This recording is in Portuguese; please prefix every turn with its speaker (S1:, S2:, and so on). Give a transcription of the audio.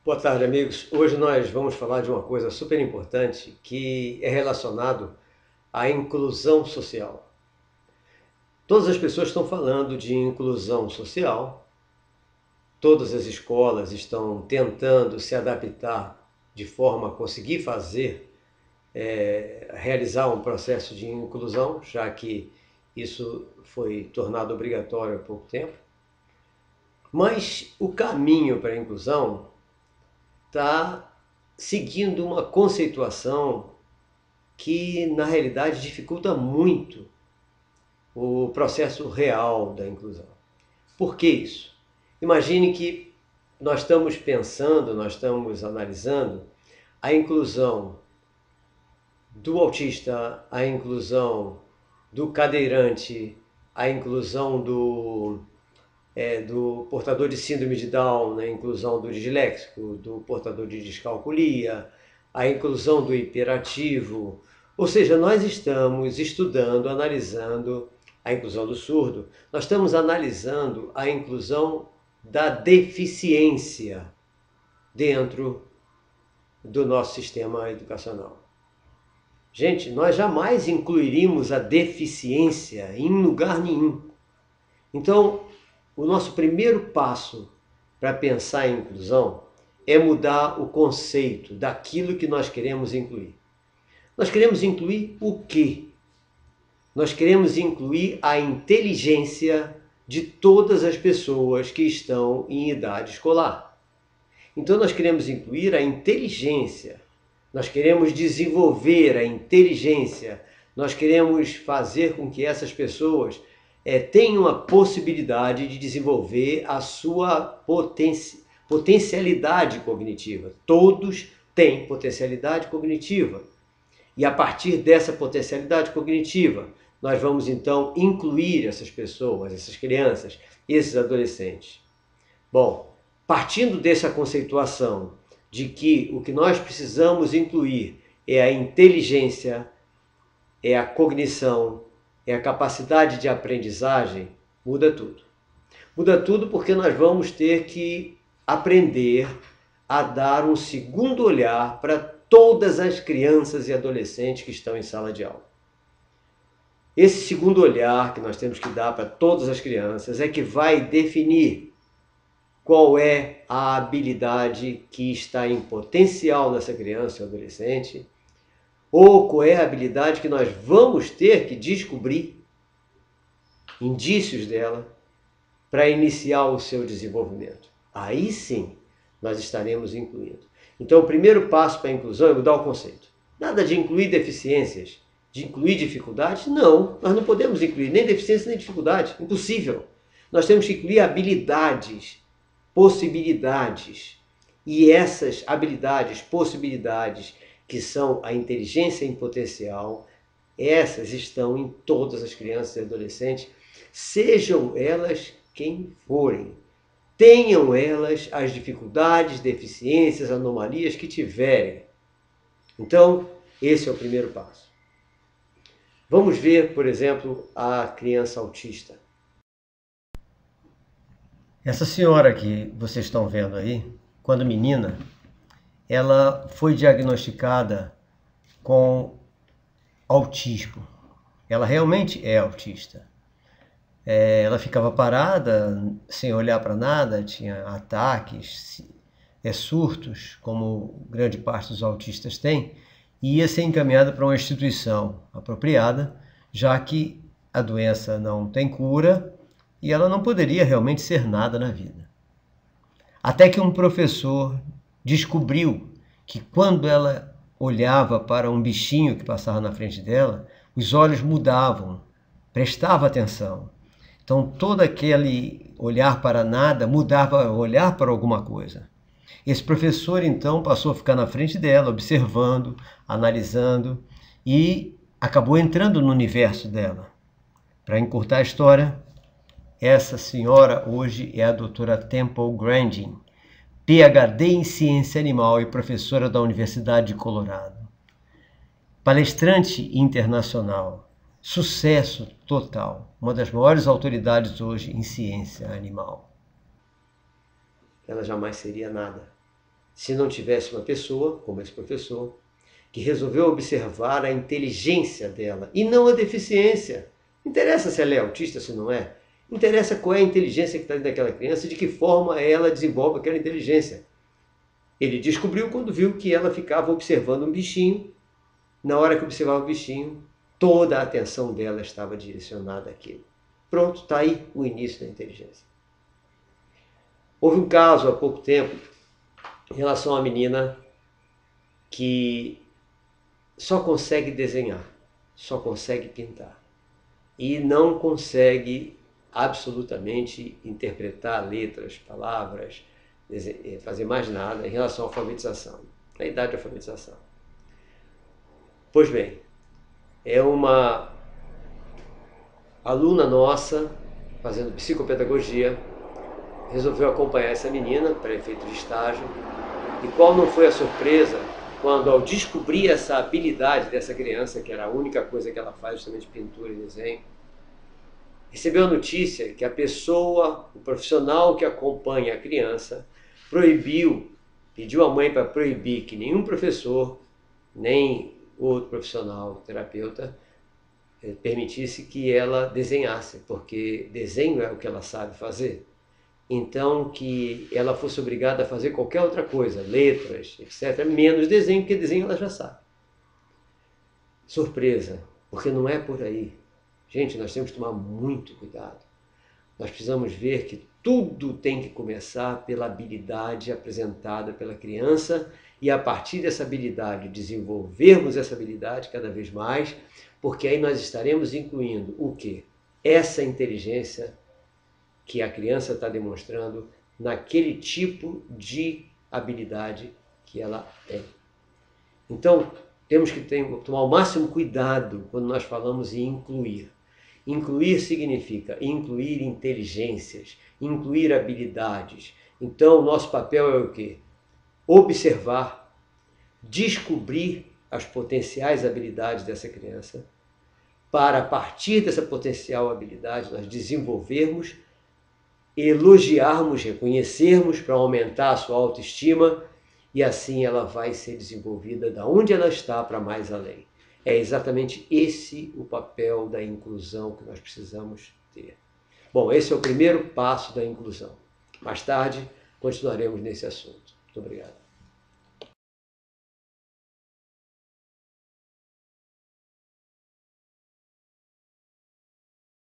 S1: Boa tarde, amigos. Hoje nós vamos falar de uma coisa super importante que é relacionado à inclusão social. Todas as pessoas estão falando de inclusão social, todas as escolas estão tentando se adaptar de forma a conseguir realizar um processo de inclusão, já que isso foi tornado obrigatório há pouco tempo. Mas o caminho para a inclusão está seguindo uma conceituação que, na realidade, dificulta muito o processo real da inclusão. Por que isso? Imagine que nós estamos pensando, nós estamos analisando a inclusão do autista, a inclusão do cadeirante, a inclusão do portador de síndrome de Down, a inclusão do disléxico, do portador de descalculia, a inclusão do hiperativo. Ou seja, nós estamos estudando, analisando a inclusão do surdo, nós estamos analisando a inclusão da deficiência dentro do nosso sistema educacional. Gente, nós jamais incluiríamos a deficiência em lugar nenhum. Então, o nosso primeiro passo para pensar em inclusão é mudar o conceito daquilo que nós queremos incluir. Nós queremos incluir o quê? Nós queremos incluir a inteligência de todas as pessoas que estão em idade escolar. Então nós queremos incluir a inteligência, nós queremos desenvolver a inteligência, nós queremos fazer com que essas pessoas tenham a possibilidade de desenvolver a sua potencialidade cognitiva. Todos têm potencialidade cognitiva. E a partir dessa potencialidade cognitiva, nós vamos então incluir essas pessoas, essas crianças, esses adolescentes. Bom, partindo dessa conceituação de que o que nós precisamos incluir é a inteligência, é a cognição, é a capacidade de aprendizagem, muda tudo. Muda tudo porque nós vamos ter que aprender a dar um segundo olhar para todas as crianças e adolescentes que estão em sala de aula. Esse segundo olhar que nós temos que dar para todas as crianças é que vai definir qual é a habilidade que está em potencial nessa criança ou adolescente, ou qual é a habilidade que nós vamos ter que descobrir indícios dela para iniciar o seu desenvolvimento. Aí sim, nós estaremos incluindo. Então, o primeiro passo para a inclusão é mudar o conceito. Nada de incluir deficiências, de incluir dificuldades. Não, nós não podemos incluir nem deficiência nem dificuldade. Impossível. Nós temos que incluir habilidades, possibilidades. E essas habilidades, possibilidades, que são a inteligência em potencial, essas estão em todas as crianças e adolescentes, sejam elas quem forem. Tenham elas as dificuldades, deficiências, anomalias que tiverem. Então, esse é o primeiro passo. Vamos ver, por exemplo, a criança autista. Essa senhora que vocês estão vendo aí, quando menina, ela foi diagnosticada com autismo. Ela realmente é autista. Ela ficava parada, sem olhar para nada, tinha ataques, surtos, como grande parte dos autistas tem, e ia ser encaminhada para uma instituição apropriada, já que a doença não tem cura e ela não poderia realmente ser nada na vida. Até que um professor descobriu que quando ela olhava para um bichinho que passava na frente dela, os olhos mudavam, prestava atenção. Então, todo aquele olhar para nada mudava a olhar para alguma coisa. Esse professor, então, passou a ficar na frente dela, observando, analisando, e acabou entrando no universo dela. Para encurtar a história, essa senhora hoje é a doutora Temple Grandin, PhD em Ciência Animal e professora da Universidade de Colorado. Palestrante internacional, sucesso total, uma das maiores autoridades hoje em ciência animal. Ela jamais seria nada se não tivesse uma pessoa, como esse professor, que resolveu observar a inteligência dela e não a deficiência. Não interessa se ela é autista, se não é. Interessa qual é a inteligência que está dentro daquela criança e de que forma ela desenvolve aquela inteligência. Ele descobriu quando viu que ela ficava observando um bichinho. Na hora que observava o bichinho, toda a atenção dela estava direcionada àquilo. Pronto, está aí o início da inteligência. Houve um caso há pouco tempo em relação a uma menina que só consegue desenhar, só consegue pintar e não consegue absolutamente interpretar letras, palavras, fazer mais nada em relação à alfabetização, à idade de alfabetização. Pois bem, é uma aluna nossa, fazendo psicopedagogia, resolveu acompanhar essa menina para efeito de estágio. E qual não foi a surpresa quando, ao descobrir essa habilidade dessa criança, que era a única coisa que ela faz, justamente pintura e desenho, recebeu a notícia que a pessoa, o profissional que acompanha a criança, pediu à mãe para proibir que nenhum professor, nem outro profissional, terapeuta, permitisse que ela desenhasse, porque desenho é o que ela sabe fazer. Então, que ela fosse obrigada a fazer qualquer outra coisa, letras, etc., menos desenho, porque desenho ela já sabe. Surpresa, porque não é por aí. Gente, nós temos que tomar muito cuidado. Nós precisamos ver que tudo tem que começar pela habilidade apresentada pela criança e, a partir dessa habilidade, desenvolvermos essa habilidade cada vez mais, porque aí nós estaremos incluindo o quê? Essa inteligência que a criança está demonstrando naquele tipo de habilidade que ela tem. Então, temos que tomar o máximo cuidado quando nós falamos em incluir. Incluir significa incluir inteligências, incluir habilidades. Então, o nosso papel é o quê? Observar, descobrir as potenciais habilidades dessa criança, para, a partir dessa potencial habilidade, nós desenvolvermos, elogiarmos, reconhecermos para aumentar a sua autoestima, e assim ela vai ser desenvolvida da onde ela está para mais além. É exatamente esse o papel da inclusão que nós precisamos ter. Bom, esse é o primeiro passo da inclusão. Mais tarde continuaremos nesse assunto. Muito obrigado.